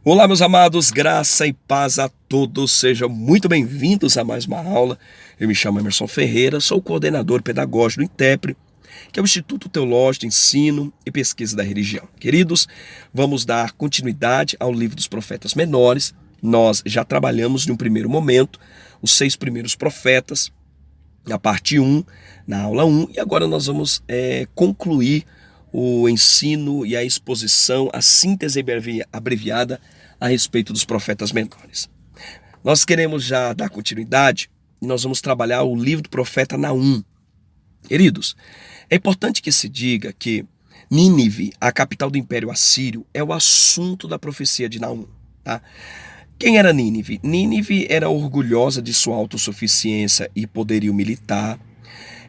Olá, meus amados, graça e paz a todos, sejam muito bem-vindos a mais uma aula. Eu me chamo Emerson Ferreira, sou o coordenador pedagógico do INTEPRE, que é o Instituto Teológico de Ensino e Pesquisa da Religião. Queridos, vamos dar continuidade ao livro dos profetas menores. Nós já trabalhamos, em um primeiro momento, os 6 primeiros profetas, na parte 1, na aula 1, e agora nós vamos concluir o ensino e a exposição, a síntese abreviada a respeito dos profetas menores. Nós queremos já dar continuidade e nós vamos trabalhar o livro do profeta Naum. Queridos, é importante que se diga que Nínive, a capital do Império Assírio, é o assunto da profecia de Naum. Tá? Quem era Nínive? Nínive era orgulhosa de sua autossuficiência e poderio militar,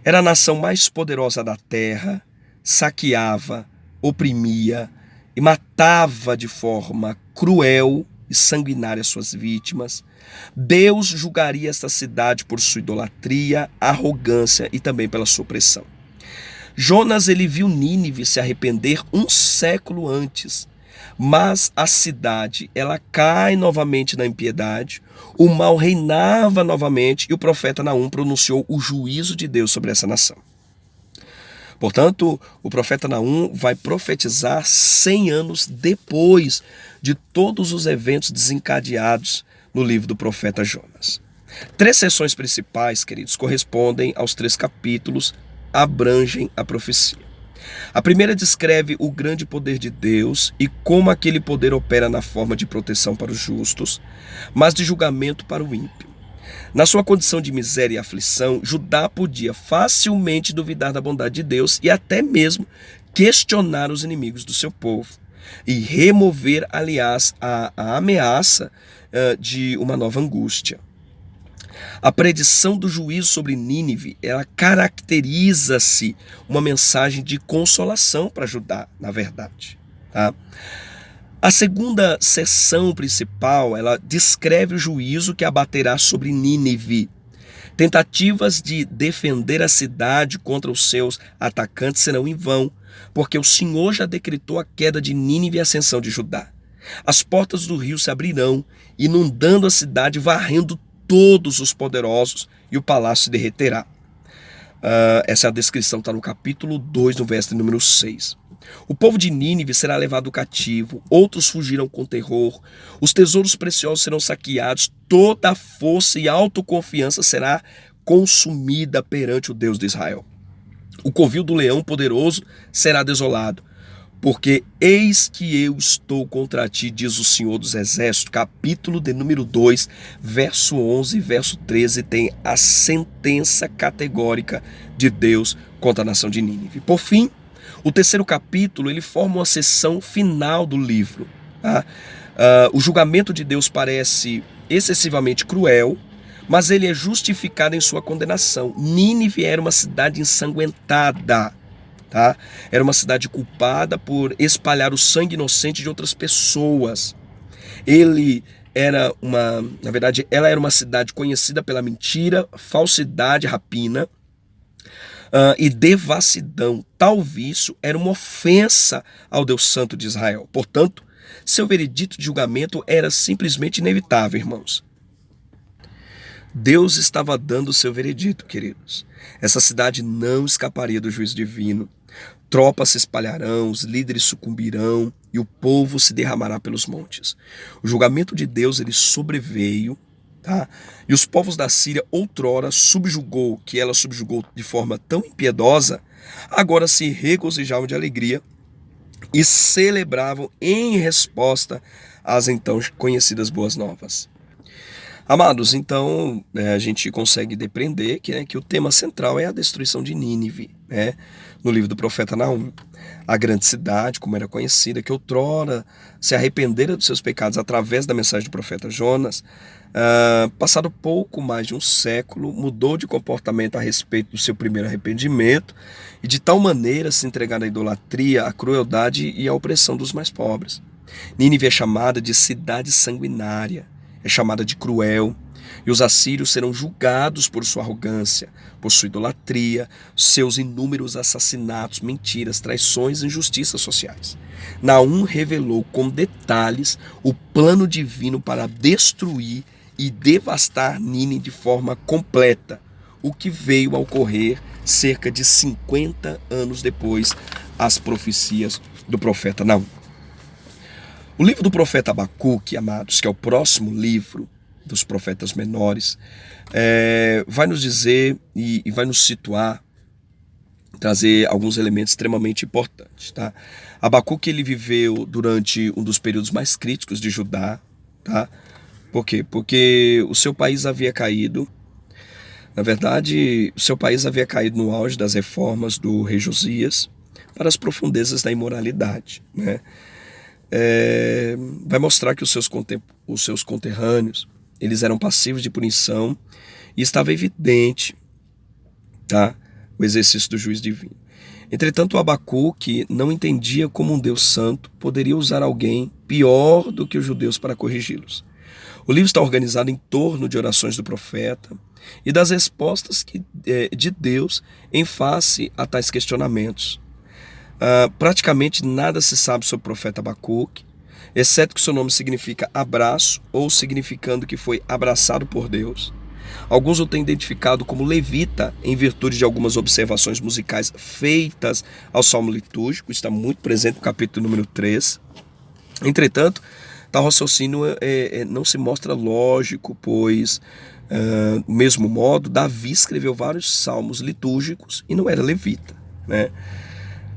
era a nação mais poderosa da terra, saqueava, oprimia e matava de forma cruel e sanguinária suas vítimas. Deus julgaria esta cidade por sua idolatria, arrogância e também pela sua opressão. Jonas ele viu Nínive se arrepender um século antes, mas a cidade ela cai novamente na impiedade, o mal reinava novamente e o profeta Naum pronunciou o juízo de Deus sobre essa nação. Portanto, o profeta Naum vai profetizar 100 anos depois de todos os eventos desencadeados no livro do profeta Jonas. 3 sessões principais, queridos, correspondem aos 3 capítulos, abrangem a profecia. A primeira descreve o grande poder de Deus e como aquele poder opera na forma de proteção para os justos, mas de julgamento para o ímpio. Na sua condição de miséria e aflição, Judá podia facilmente duvidar da bondade de Deus e até mesmo questionar os inimigos do seu povo e remover, aliás, a ameaça de uma nova angústia. A predição do juízo sobre Nínive, ela caracteriza-se uma mensagem de consolação para Judá, na verdade. Tá? A segunda sessão principal, ela descreve o juízo que abaterá sobre Nínive. Tentativas de defender a cidade contra os seus atacantes serão em vão, porque o Senhor já decretou a queda de Nínive e a ascensão de Judá. As portas do rio se abrirão, inundando a cidade, varrendo todos os poderosos, e o palácio se derreterá. Essa é a descrição, está no capítulo 2, no verso número 6. O povo de Nínive será levado cativo, outros fugirão com terror, os tesouros preciosos serão saqueados, toda a força e autoconfiança será consumida perante o Deus de Israel. O covil do leão poderoso será desolado, porque eis que eu estou contra ti, diz o Senhor dos Exércitos. Capítulo de número 2, verso 11 e verso 13, tem a sentença categórica de Deus contra a nação de Nínive. Por fim, o terceiro capítulo ele forma uma seção final do livro. Tá? O julgamento de Deus parece excessivamente cruel, mas ele é justificado em sua condenação. Nínive era uma cidade ensanguentada. Tá? Era uma cidade culpada por espalhar o sangue inocente de outras pessoas. Na verdade, ela era uma cidade conhecida pela mentira, falsidade, rapina e devassidão. Tal vício era uma ofensa ao Deus Santo de Israel. Portanto, seu veredito de julgamento era simplesmente inevitável, irmãos. Deus estava dando o seu veredito, queridos. Essa cidade não escaparia do juízo divino. Tropas se espalharão, os líderes sucumbirão e o povo se derramará pelos montes. O julgamento de Deus ele sobreveio, tá? E os povos da Síria outrora que ela subjugou de forma tão impiedosa, agora se regozijavam de alegria e celebravam em resposta às então conhecidas boas novas. Amados, então a gente consegue depreender que o tema central é a destruição de Nínive, né? No livro do profeta Naum. A grande cidade, como era conhecida, que outrora se arrependera dos seus pecados através da mensagem do profeta Jonas, passado pouco mais de um século, mudou de comportamento a respeito do seu primeiro arrependimento e de tal maneira se entregar à idolatria, à crueldade e à opressão dos mais pobres. Nínive é chamada de cidade sanguinária, é chamada de cruel, E os assírios serão julgados por sua arrogância, por sua idolatria, seus inúmeros assassinatos, mentiras, traições e injustiças sociais. Naum revelou com detalhes o plano divino para destruir e devastar Nínive de forma completa, o que veio a ocorrer cerca de 50 anos depois as profecias do profeta Naum. O livro do profeta Abacuque, amados, que é o próximo livro dos profetas menores, vai nos dizer e vai nos situar, trazer alguns elementos extremamente importantes. Tá? Abacuque ele viveu durante um dos períodos mais críticos de Judá. Tá? Por quê? Porque o seu país havia caído. Na verdade, o seu país havia caído no auge das reformas do rei Josias para as profundezas da imoralidade. Né? Vai mostrar que os seus conterrâneos eles eram passivos de punição e estava evidente, tá, o exercício do juízo divino. Entretanto, Abacuque não entendia como um Deus santo poderia usar alguém pior do que os judeus para corrigi-los. O livro está organizado em torno de orações do profeta e das respostas de Deus em face a tais questionamentos. Praticamente nada se sabe sobre o profeta Abacuque, exceto que seu nome significa abraço ou significando que foi abraçado por Deus. Alguns o têm identificado como levita em virtude de algumas observações musicais feitas ao salmo litúrgico, está muito presente no capítulo número 3. Entretanto, tal raciocínio não se mostra lógico, pois, do mesmo modo, Davi escreveu vários salmos litúrgicos e não era levita, né?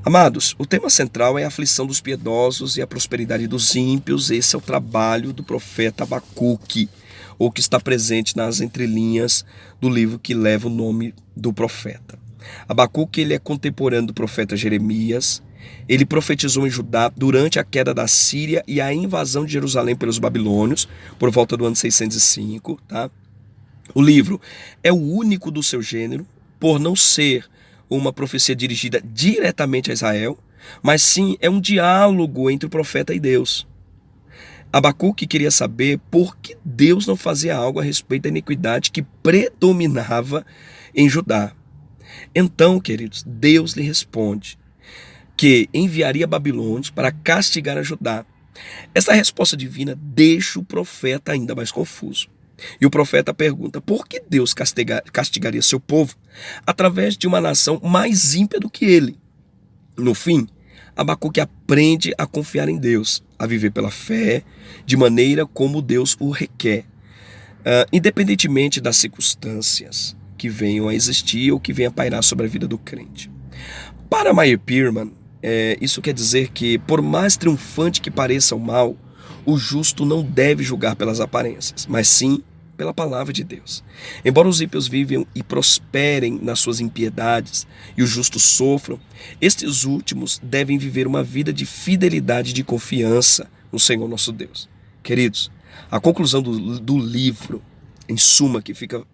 Amados, o tema central é a aflição dos piedosos e a prosperidade dos ímpios. Esse é o trabalho do profeta Abacuque, ou que está presente nas entrelinhas do livro que leva o nome do profeta. Abacuque ele é contemporâneo do profeta Jeremias. Ele profetizou em Judá durante a queda da Síria e a invasão de Jerusalém pelos babilônios, por volta do ano 605. Tá? O livro é o único do seu gênero, por não ser uma profecia dirigida diretamente a Israel, mas sim é um diálogo entre o profeta e Deus. Abacuque queria saber por que Deus não fazia algo a respeito da iniquidade que predominava em Judá. Então, queridos, Deus lhe responde que enviaria babilônios para castigar a Judá. Essa resposta divina deixa o profeta ainda mais confuso. E o profeta pergunta, por que Deus castigaria seu povo através de uma nação mais ímpia do que ele? No fim, Abacuque aprende a confiar em Deus, a viver pela fé, de maneira como Deus o requer, independentemente das circunstâncias que venham a existir ou que venham a pairar sobre a vida do crente. Para Meyer Pearman, isso quer dizer que, por mais triunfante que pareça o mal, o justo não deve julgar pelas aparências, mas sim pela palavra de Deus. Embora os ímpios vivam e prosperem nas suas impiedades e os justos sofram, estes últimos devem viver uma vida de fidelidade e de confiança no Senhor nosso Deus. Queridos, a conclusão do livro, em suma, que fica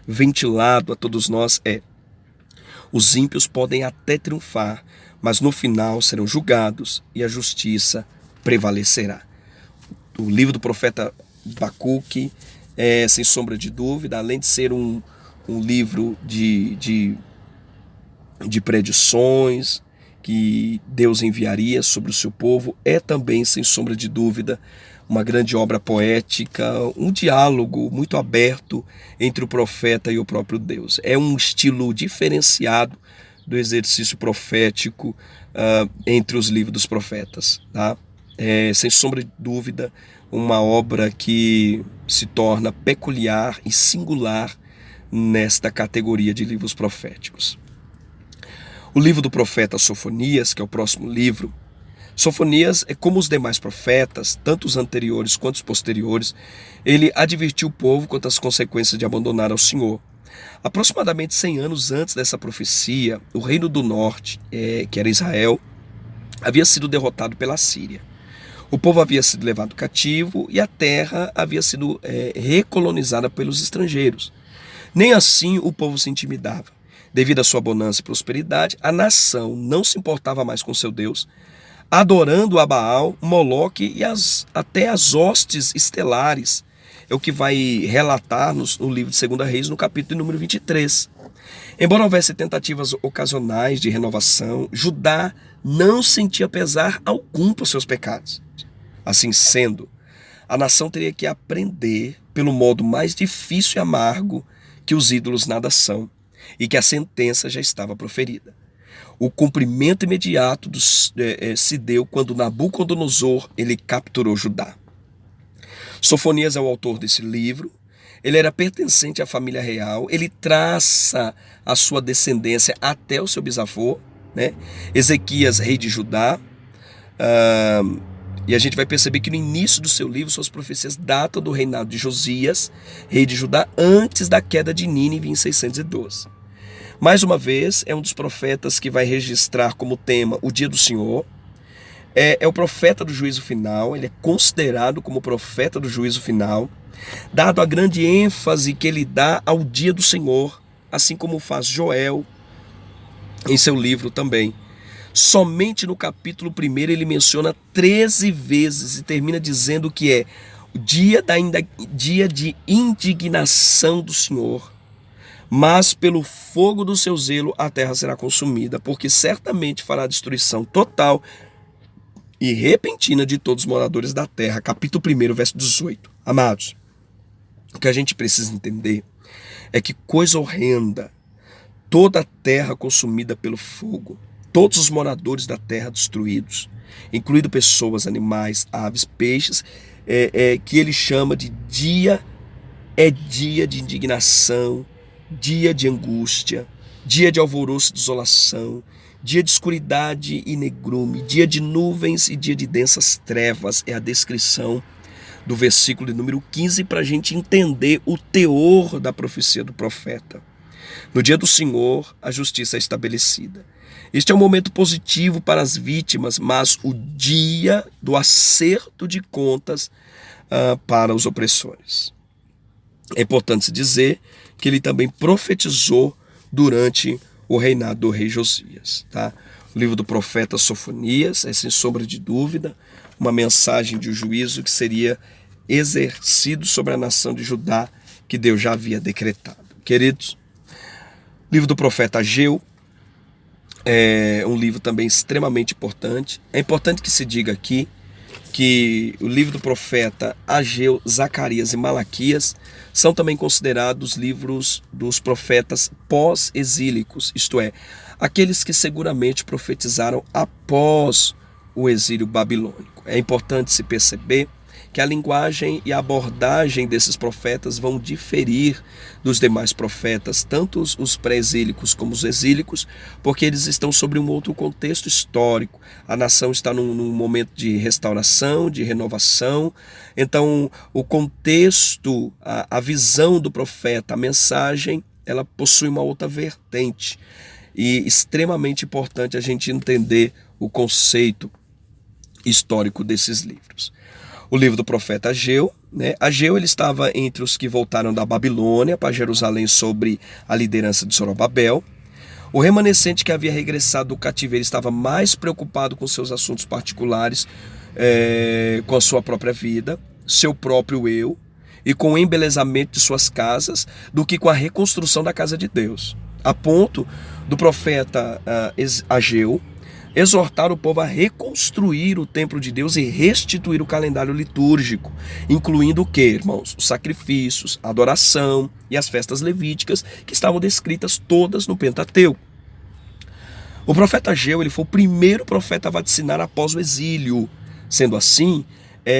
ventilado a todos nós é: os ímpios podem até triunfar, mas no final serão julgados e a justiça prevalecerá. O livro do profeta Abacuque sem sombra de dúvida, além de ser um livro de predições que Deus enviaria sobre o seu povo, é também, sem sombra de dúvida, uma grande obra poética, um diálogo muito aberto entre o profeta e o próprio Deus. É um estilo diferenciado do exercício profético entre os livros dos profetas. Tá? Sem sombra de dúvida, uma obra que se torna peculiar e singular nesta categoria de livros proféticos. O livro do profeta Sofonias, que é o próximo livro, Sofonias é como os demais profetas, tanto os anteriores quanto os posteriores, ele advertiu o povo quanto às consequências de abandonar ao Senhor. Aproximadamente 100 anos antes dessa profecia, o reino do norte, que era Israel, havia sido derrotado pela Síria. O povo havia sido levado cativo e a terra havia sido recolonizada pelos estrangeiros. Nem assim o povo se intimidava. Devido à sua bonança e prosperidade, a nação não se importava mais com seu Deus, adorando a Baal, Moloque e até as hostes estelares é o que vai relatar no livro de 2 Reis, no capítulo número 23. Embora houvesse tentativas ocasionais de renovação, Judá não sentia pesar algum por seus pecados. Assim sendo, a nação teria que aprender pelo modo mais difícil e amargo que os ídolos nada são e que a sentença já estava proferida. O cumprimento imediato se deu quando Nabucodonosor ele capturou Judá. Sofonias é o autor desse livro. Ele era pertencente à família real. Ele traça a sua descendência até o seu bisavô, né? Ezequias, rei de Judá. E a gente vai perceber que no início do seu livro, suas profecias datam do reinado de Josias, rei de Judá, antes da queda de Nínive em 612. Mais uma vez, é um dos profetas que vai registrar como tema o dia do Senhor. É o profeta do juízo final, ele é considerado como profeta do juízo final, dado a grande ênfase que ele dá ao dia do Senhor, assim como faz Joel em seu livro também. Somente no capítulo 1 ele menciona 13 vezes e termina dizendo que é o dia de indignação do Senhor, mas pelo fogo do seu zelo a terra será consumida, porque certamente fará destruição total e repentina de todos os moradores da terra. Capítulo 1, verso 18. Amados, o que a gente precisa entender é que coisa horrenda, toda a terra consumida pelo fogo, todos os moradores da terra destruídos, incluindo pessoas, animais, aves, peixes, que ele chama de dia de indignação, dia de angústia, dia de alvoroço e desolação, dia de escuridade e negrume, dia de nuvens e dia de densas trevas. É a descrição do versículo de número 15 para a gente entender o teor da profecia do profeta. No dia do Senhor, a justiça é estabelecida. Este é um momento positivo para as vítimas, mas o dia do acerto de contas para os opressores. É importante se dizer que ele também profetizou durante o reinado do rei Josias. Tá? O livro do profeta Sofonias é, sem sombra de dúvida, uma mensagem de juízo que seria exercido sobre a nação de Judá, que Deus já havia decretado. Queridos, o livro do profeta Ageu é um livro também extremamente importante. É importante que se diga aqui que o livro do profeta Ageu, Zacarias e Malaquias são também considerados livros dos profetas pós-exílicos, isto é, aqueles que seguramente profetizaram após o exílio babilônico. É importante se perceber que a linguagem e a abordagem desses profetas vão diferir dos demais profetas, tanto os pré-exílicos como os exílicos, porque eles estão sobre um outro contexto histórico. A nação está num momento de restauração, de renovação. Então, o contexto, a visão do profeta, a mensagem, ela possui uma outra vertente. E extremamente importante a gente entender o conceito histórico desses livros. O livro do profeta Ageu, né? Ageu ele estava entre os que voltaram da Babilônia para Jerusalém sob a liderança de Zorobabel. O remanescente que havia regressado do cativeiro estava mais preocupado com seus assuntos particulares, com a sua própria vida, seu próprio eu, e com o embelezamento de suas casas, do que com a reconstrução da casa de Deus. A ponto do profeta Ageu exortar o povo a reconstruir o templo de Deus e restituir o calendário litúrgico, incluindo o que, irmãos? Os sacrifícios, a adoração e as festas levíticas, que estavam descritas todas no Pentateuco. O profeta Ageu ele foi o primeiro profeta a vaticinar após o exílio. Sendo assim,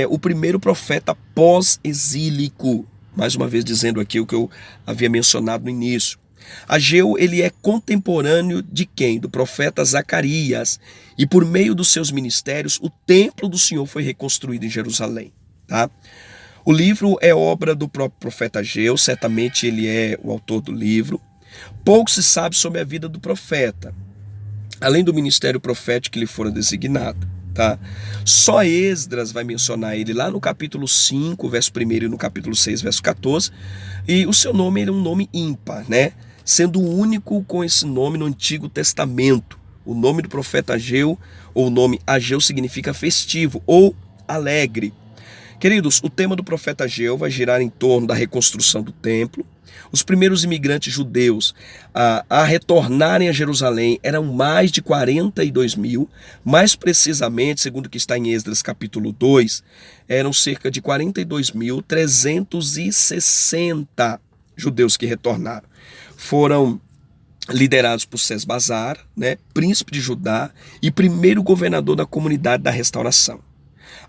o primeiro profeta pós-exílico. Mais uma vez dizendo aqui o que eu havia mencionado no início. Ageu ele é contemporâneo de quem? Do profeta Zacarias. E por meio dos seus ministérios, o templo do Senhor foi reconstruído em Jerusalém. Tá? O livro é obra do próprio profeta Ageu, certamente ele é o autor do livro. Pouco se sabe sobre a vida do profeta, além do ministério profético que lhe fora designado. Tá? Só Esdras vai mencionar ele lá no capítulo 5, verso 1 e no capítulo 6, verso 14. E o seu nome ele é um nome ímpar, né? Sendo o único com esse nome no Antigo Testamento. O nome do profeta Ageu, ou o nome Ageu, significa festivo ou alegre, Queridos, o tema do profeta Ageu vai girar em torno da reconstrução do templo. Os primeiros imigrantes judeus a retornarem a Jerusalém eram mais de 42 mil, mais precisamente, segundo o que está em Esdras capítulo 2, eram cerca de 42.360 judeus que retornaram. Foram liderados por Sesbazar, príncipe de Judá e primeiro governador da comunidade da restauração.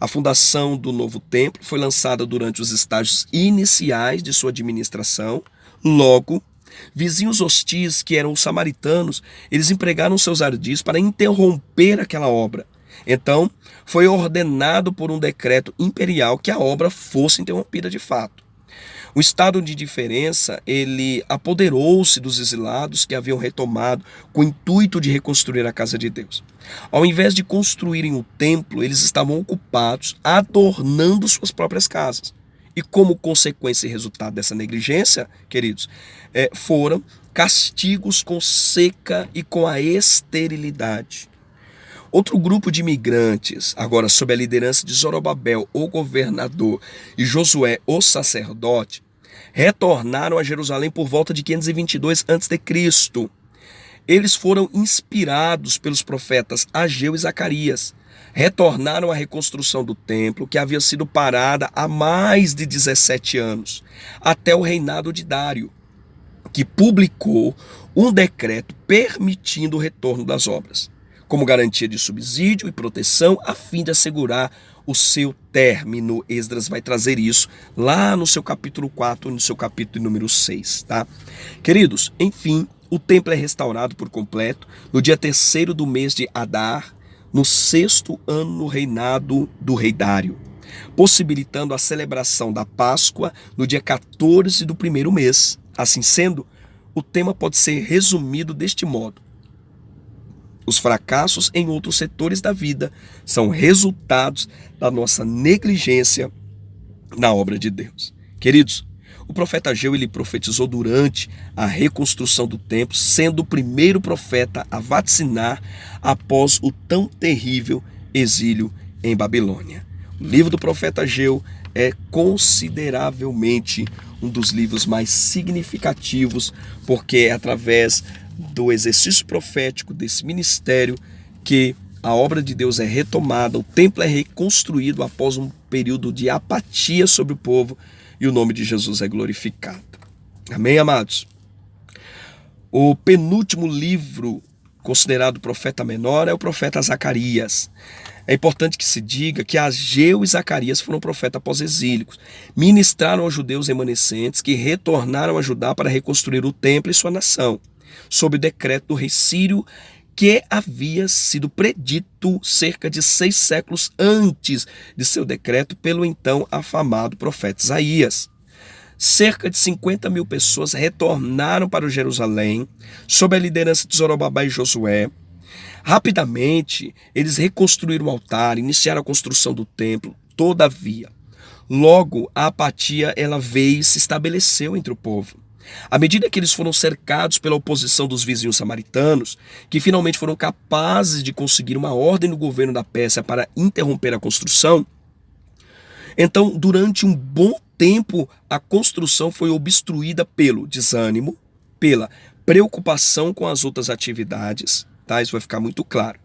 A fundação do novo templo foi lançada durante os estágios iniciais de sua administração. Logo, vizinhos hostis, que eram os samaritanos, eles empregaram seus ardis para interromper aquela obra. Então, foi ordenado por um decreto imperial que a obra fosse interrompida de fato. O estado de indiferença, ele apoderou-se dos exilados que haviam retomado com o intuito de reconstruir a casa de Deus. Ao invés de construírem o templo, eles estavam ocupados adornando suas próprias casas. E como consequência e resultado dessa negligência, queridos, foram castigos com seca e com a esterilidade. Outro grupo de imigrantes, agora sob a liderança de Zorobabel, o governador, e Josué, o sacerdote, retornaram a Jerusalém por volta de 522 a.C. Eles foram inspirados pelos profetas Ageu e Zacarias. Retornaram à reconstrução do templo, que havia sido parada há mais de 17 anos, até o reinado de Dário, que publicou um decreto permitindo o retorno das obras, como garantia de subsídio e proteção, a fim de assegurar o seu término. Esdras vai trazer isso lá no seu capítulo 4, no seu capítulo número 6, tá? Queridos, enfim, o templo é restaurado por completo no dia 3º do mês de Adar, no 6º ano no reinado do rei Dário, possibilitando a celebração da Páscoa no dia 14 do primeiro mês. Assim sendo, o tema pode ser resumido deste modo: os fracassos em outros setores da vida são resultados da nossa negligência na obra de Deus. Queridos, o profeta Ageu, ele profetizou durante a reconstrução do templo, sendo o primeiro profeta a vaticinar após o tão terrível exílio em Babilônia. O livro do profeta Ageu é consideravelmente um dos livros mais significativos, porque é através do exercício profético desse ministério que a obra de Deus é retomada, o templo é reconstruído após um período de apatia sobre o povo e o nome de Jesus é glorificado. Amém, amados? O penúltimo livro considerado profeta menor é o profeta Zacarias. É importante que se diga que Ageu e Zacarias foram profetas pós-exílicos. Ministraram aos judeus remanescentes que retornaram a Judá para reconstruir o templo e sua nação, sob o decreto do rei Sírio, que havia sido predito cerca de 6 séculos antes de seu decreto pelo então afamado profeta Isaías. Cerca de 50 mil pessoas retornaram para o Jerusalém, sob a liderança de Zorobabel e Josué. Rapidamente, eles reconstruíram o altar, iniciaram a construção do templo. Todavia, logo a apatia ela veio e se estabeleceu entre o povo. À medida que eles foram cercados pela oposição dos vizinhos samaritanos, que finalmente foram capazes de conseguir uma ordem do governo da Pérsia para interromper a construção, então, durante um bom tempo, a construção foi obstruída pelo desânimo, pela preocupação com as outras atividades, tá? Isso vai ficar muito claro.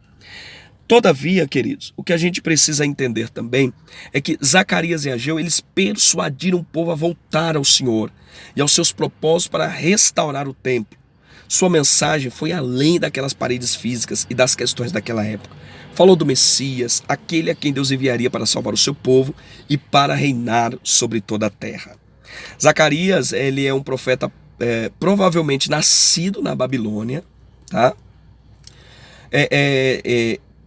Todavia, queridos, o que a gente precisa entender também é que Zacarias e Ageu, eles persuadiram o povo a voltar ao Senhor e aos seus propósitos para restaurar o templo. Sua mensagem foi além daquelas paredes físicas e das questões daquela época. Falou do Messias, aquele a quem Deus enviaria para salvar o seu povo e para reinar sobre toda a terra. Zacarias, ele é um profeta provavelmente nascido na Babilônia, tá?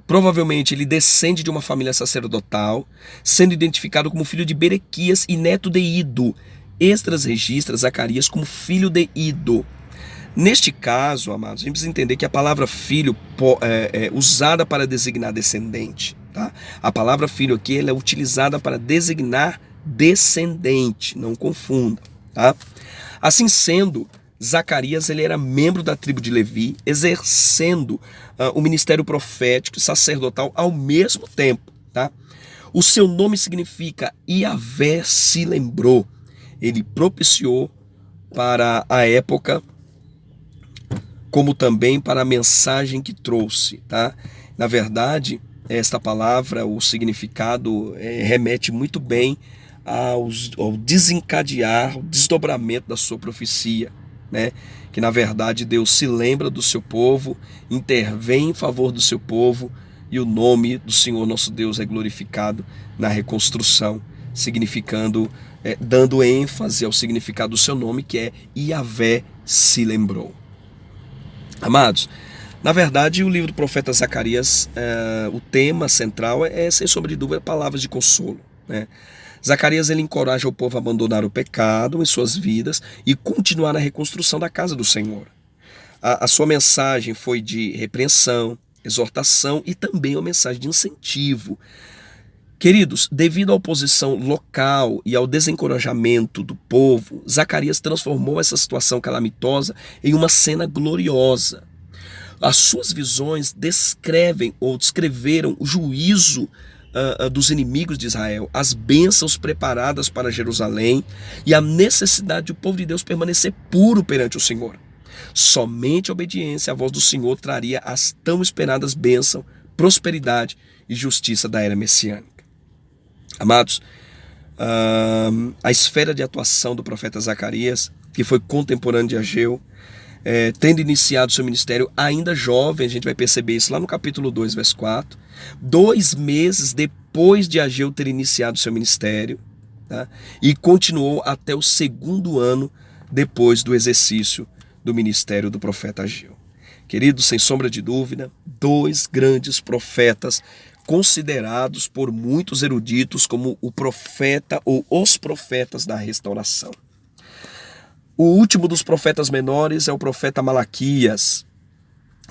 Provavelmente ele descende de uma família sacerdotal, sendo identificado como filho de Berequias e neto de Ido. Esdras registra Zacarias como filho de Ido. Neste caso, amados, a gente precisa entender que a palavra filho é usada para designar descendente. Tá? A palavra filho aqui ela é utilizada para designar descendente, não confunda. Tá? Assim sendo, Zacarias ele era membro da tribo de Levi, exercendo o ministério profético e sacerdotal ao mesmo tempo. Tá? O seu nome significa Yahvé se lembrou. Ele propiciou para a época, como também para a mensagem que trouxe, tá? Na verdade, esta palavra, o significado remete muito bem ao desencadear, o desdobramento da sua profecia, né? Que na verdade Deus se lembra do seu povo, intervém em favor do seu povo, e o nome do Senhor nosso Deus é glorificado na reconstrução, significando, dando ênfase ao significado do seu nome, que é Yahvé se lembrou. Amados, na verdade o livro do profeta Zacarias, o tema central sem sombra de dúvida, palavras de consolo, né? Zacarias ele encoraja o povo a abandonar o pecado em suas vidas e continuar na reconstrução da casa do Senhor. A sua mensagem foi de repreensão, exortação e também uma mensagem de incentivo. Queridos, devido à oposição local e ao desencorajamento do povo, Zacarias transformou essa situação calamitosa em uma cena gloriosa. As suas visões descreveram o juízo dos inimigos de Israel, as bênçãos preparadas para Jerusalém e a necessidade do povo de Deus permanecer puro perante o Senhor. Somente a obediência à voz do Senhor traria as tão esperadas bênçãos, prosperidade e justiça da era messiânica. Amados, a esfera de atuação do profeta Zacarias, que foi contemporâneo de Ageu, tendo iniciado seu ministério ainda jovem, a gente vai perceber isso lá no capítulo 2, verso 4, 2 meses depois de Ageu ter iniciado seu ministério, tá? E continuou até o 2º ano depois do exercício do ministério do profeta Ageu. Queridos, sem sombra de dúvida, 2 grandes profetas considerados por muitos eruditos como o profeta ou os profetas da restauração. O último dos profetas menores é o profeta Malaquias.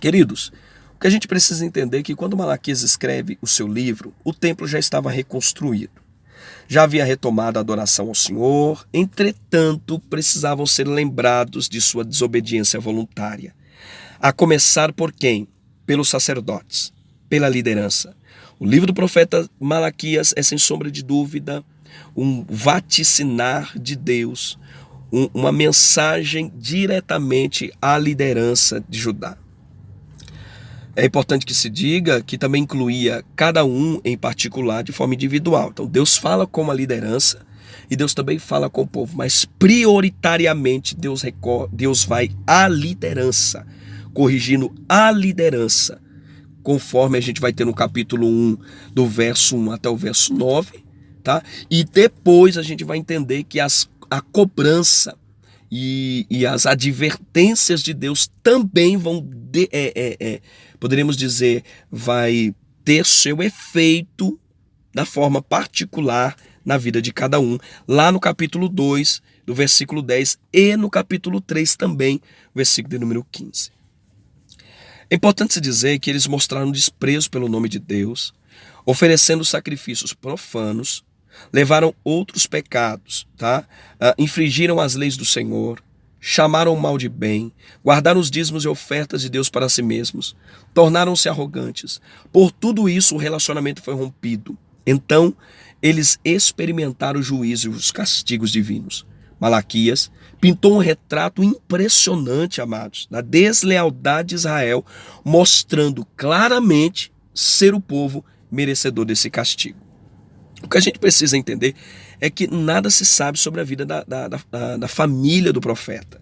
Queridos, o que a gente precisa entender é que quando Malaquias escreve o seu livro, o templo já estava reconstruído. Já havia retomado a adoração ao Senhor, entretanto, precisavam ser lembrados de sua desobediência voluntária. A começar por quem? Pelos sacerdotes, pela liderança. O livro do profeta Malaquias é, sem sombra de dúvida, um vaticinar de Deus, uma mensagem diretamente à liderança de Judá. É importante que se diga que também incluía cada um em particular de forma individual. Então Deus fala com a liderança e Deus também fala com o povo, mas prioritariamente Deus vai à liderança, corrigindo a liderança, conforme a gente vai ter no capítulo 1, do verso 1 até o verso 9, tá? E depois a gente vai entender que a cobrança e as advertências de Deus também vão, poderíamos dizer, vai ter seu efeito da forma particular na vida de cada um, lá no capítulo 2, do versículo 10, e no capítulo 3 também, versículo de número 15. É importante se dizer que eles mostraram desprezo pelo nome de Deus, oferecendo sacrifícios profanos, levaram outros pecados, tá? Infringiram as leis do Senhor, chamaram o mal de bem, guardaram os dízimos e ofertas de Deus para si mesmos, tornaram-se arrogantes. Por tudo isso o relacionamento foi rompido. Então eles experimentaram o juízo e os castigos divinos. Malaquias pintou um retrato impressionante, amados, da deslealdade de Israel, mostrando claramente ser o povo merecedor desse castigo. O que a gente precisa entender é que nada se sabe sobre a vida da família do profeta,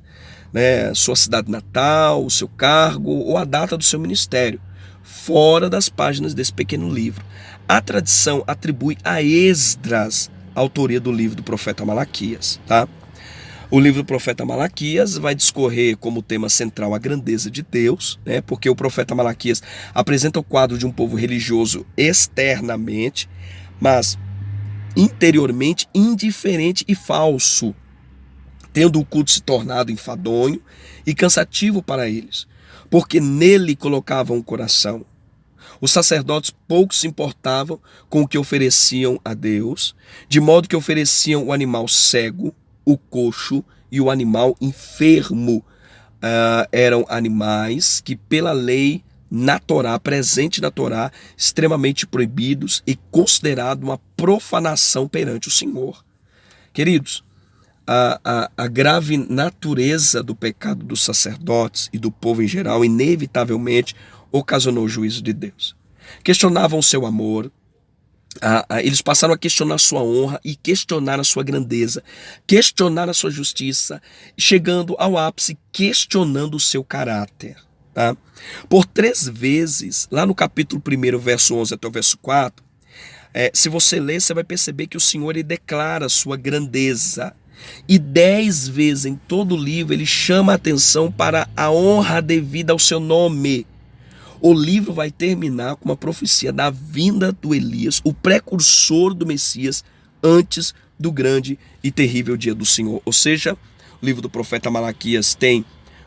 né? Sua cidade natal, o seu cargo ou a data do seu ministério, fora das páginas desse pequeno livro. A tradição atribui a Esdras a autoria do livro do profeta Malaquias, tá? O livro do profeta Malaquias vai discorrer como tema central a grandeza de Deus, né? Porque o profeta Malaquias apresenta o quadro de um povo religioso externamente, mas interiormente indiferente e falso, tendo o culto se tornado enfadonho e cansativo para eles, porque nele colocavam o coração. Os sacerdotes pouco se importavam com o que ofereciam a Deus, de modo que ofereciam o animal cego, o coxo e o animal enfermo. Eram animais que pela lei na Torá, presente na Torá, extremamente proibidos e considerado uma profanação perante o Senhor. Queridos, a grave natureza do pecado dos sacerdotes e do povo em geral inevitavelmente ocasionou o juízo de Deus. Questionavam o seu amor, eles passaram a questionar a sua honra e questionar a sua grandeza, questionar a sua justiça, chegando ao ápice questionando o seu caráter. Tá? Por 3 vezes, lá no capítulo 1, verso 11 até o verso 4, se você ler, você vai perceber que o Senhor ele declara a sua grandeza. E 10 vezes em todo o livro ele chama a atenção para a honra devida ao seu nome. O livro vai terminar com uma profecia da vinda do Elias, o precursor do Messias, antes do grande e terrível dia do Senhor. Ou seja, o livro do profeta Malaquias tem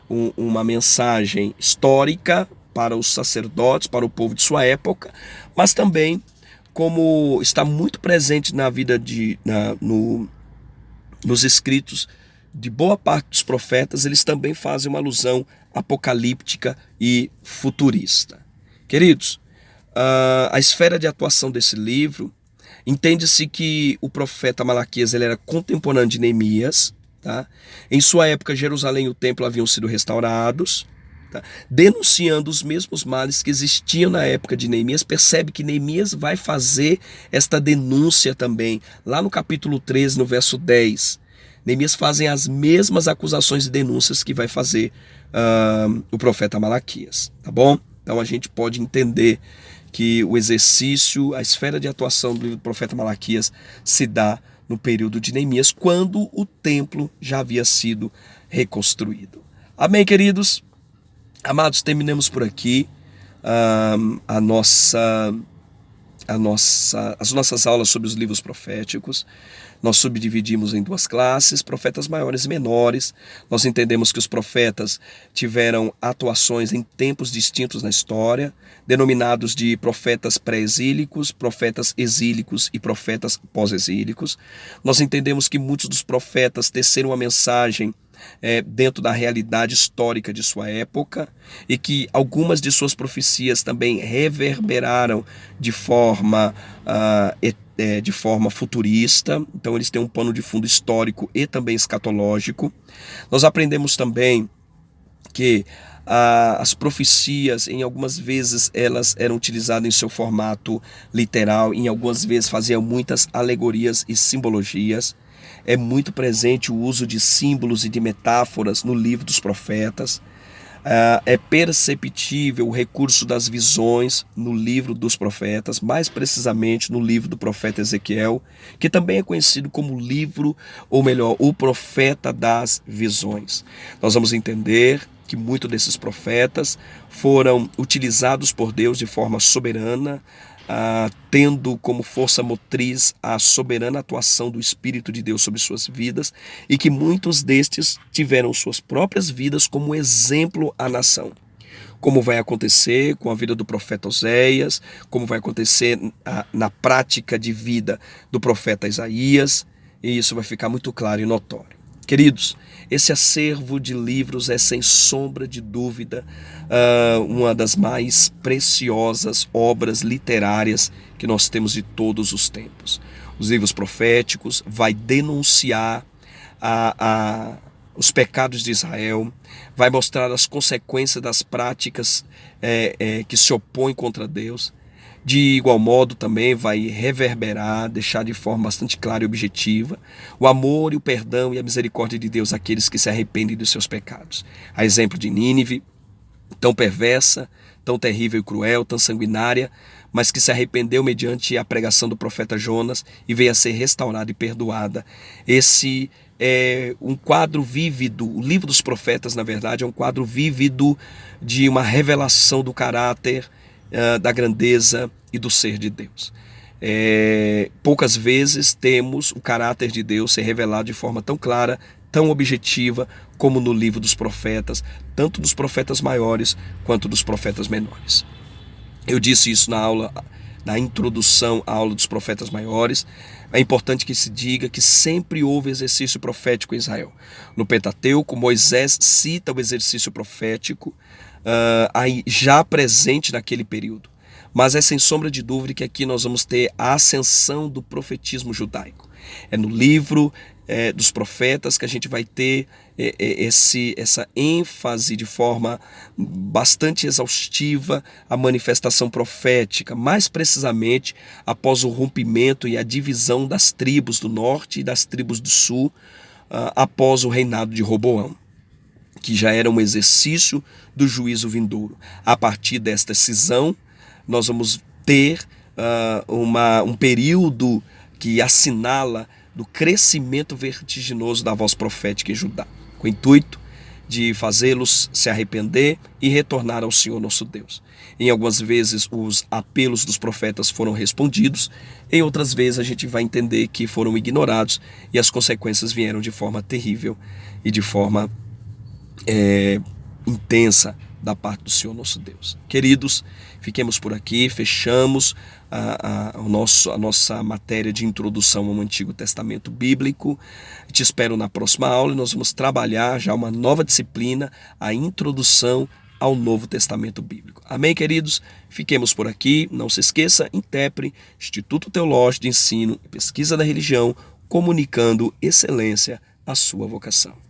uma mensagem histórica para os sacerdotes, para o povo de sua época, mas também, como está muito presente na vida nos escritos de boa parte dos profetas, eles também fazem uma alusão apocalíptica e futurista. Queridos, a esfera de atuação desse livro, entende-se que o profeta Malaquias ele era contemporâneo de Neemias. Tá? Em sua época, Jerusalém e o templo haviam sido restaurados, tá? Denunciando os mesmos males que existiam na época de Neemias. Percebe que Neemias vai fazer esta denúncia também, lá no capítulo 13, no verso 10. Neemias fazem as mesmas acusações e denúncias que vai fazer o profeta Malaquias, tá bom? Então a gente pode entender que o exercício, a esfera de atuação do livro do profeta Malaquias se dá no período de Neemias, quando o templo já havia sido reconstruído. Amém, queridos? Amados, terminamos por aqui as nossas aulas sobre os livros proféticos. Nós subdividimos em 2 classes, profetas maiores e menores. Nós entendemos que os profetas tiveram atuações em tempos distintos na história, denominados de profetas pré-exílicos, profetas exílicos e profetas pós-exílicos. Nós entendemos que muitos dos profetas teceram uma mensagem dentro da realidade histórica de sua época e que algumas de suas profecias também reverberaram de forma futurista. Então eles têm um pano de fundo histórico e também escatológico. Nós aprendemos também que as profecias, em algumas vezes, elas eram utilizadas em seu formato literal, em algumas vezes faziam muitas alegorias e simbologias. É muito presente o uso de símbolos e de metáforas no livro dos profetas. É perceptível o recurso das visões no livro dos profetas, mais precisamente no livro do profeta Ezequiel, que também é conhecido como o livro, ou melhor, o profeta das visões. Nós vamos entender que muitos desses profetas foram utilizados por Deus de forma soberana, tendo como força motriz a soberana atuação do Espírito de Deus sobre suas vidas, e que muitos destes tiveram suas próprias vidas como exemplo à nação. Como vai acontecer com a vida do profeta Oséias, como vai acontecer na prática de vida do profeta Isaías, e isso vai ficar muito claro e notório. Queridos, esse acervo de livros é, sem sombra de dúvida, uma das mais preciosas obras literárias que nós temos de todos os tempos. Os livros proféticos vai denunciar os pecados de Israel, vai mostrar as consequências das práticas que se opõem contra Deus. De igual modo também vai reverberar, deixar de forma bastante clara e objetiva o amor e o perdão e a misericórdia de Deus àqueles que se arrependem dos seus pecados. A exemplo de Nínive, tão perversa, tão terrível e cruel, tão sanguinária, mas que se arrependeu mediante a pregação do profeta Jonas e veio a ser restaurada e perdoada. Esse é um quadro vívido, o livro dos profetas, na verdade, é um quadro vívido de uma revelação do caráter, da grandeza e do ser de Deus. Poucas vezes temos o caráter de Deus ser revelado de forma tão clara, tão objetiva, como no livro dos profetas, tanto dos profetas maiores quanto dos profetas menores. Eu disse isso na introdução à aula dos profetas maiores. É importante que se diga que sempre houve exercício profético em Israel. No Pentateuco, Moisés cita o exercício profético aí já presente naquele período. Mas é sem sombra de dúvida que aqui nós vamos ter a ascensão do profetismo judaico. É no livro dos profetas que a gente vai ter essa ênfase de forma bastante exaustiva a manifestação profética, mais precisamente após o rompimento e a divisão das tribos do norte e das tribos do sul, após o reinado de Roboão, que já era um exercício do juízo vindouro. A partir desta cisão, nós vamos ter um período que assinala do crescimento vertiginoso da voz profética em Judá, com o intuito de fazê-los se arrepender e retornar ao Senhor nosso Deus. Em algumas vezes os apelos dos profetas foram respondidos, em outras vezes a gente vai entender que foram ignorados e as consequências vieram de forma terrível e de forma intensa da parte do Senhor nosso Deus. Queridos, fiquemos por aqui, fechamos a nossa matéria de introdução ao Antigo Testamento Bíblico. Te espero na próxima aula e nós vamos trabalhar já uma nova disciplina, a introdução ao Novo Testamento Bíblico. Amém, queridos? Fiquemos por aqui. Não se esqueça, INTEPRE, Instituto Teológico de Ensino e Pesquisa da Religião, comunicando excelência à sua vocação.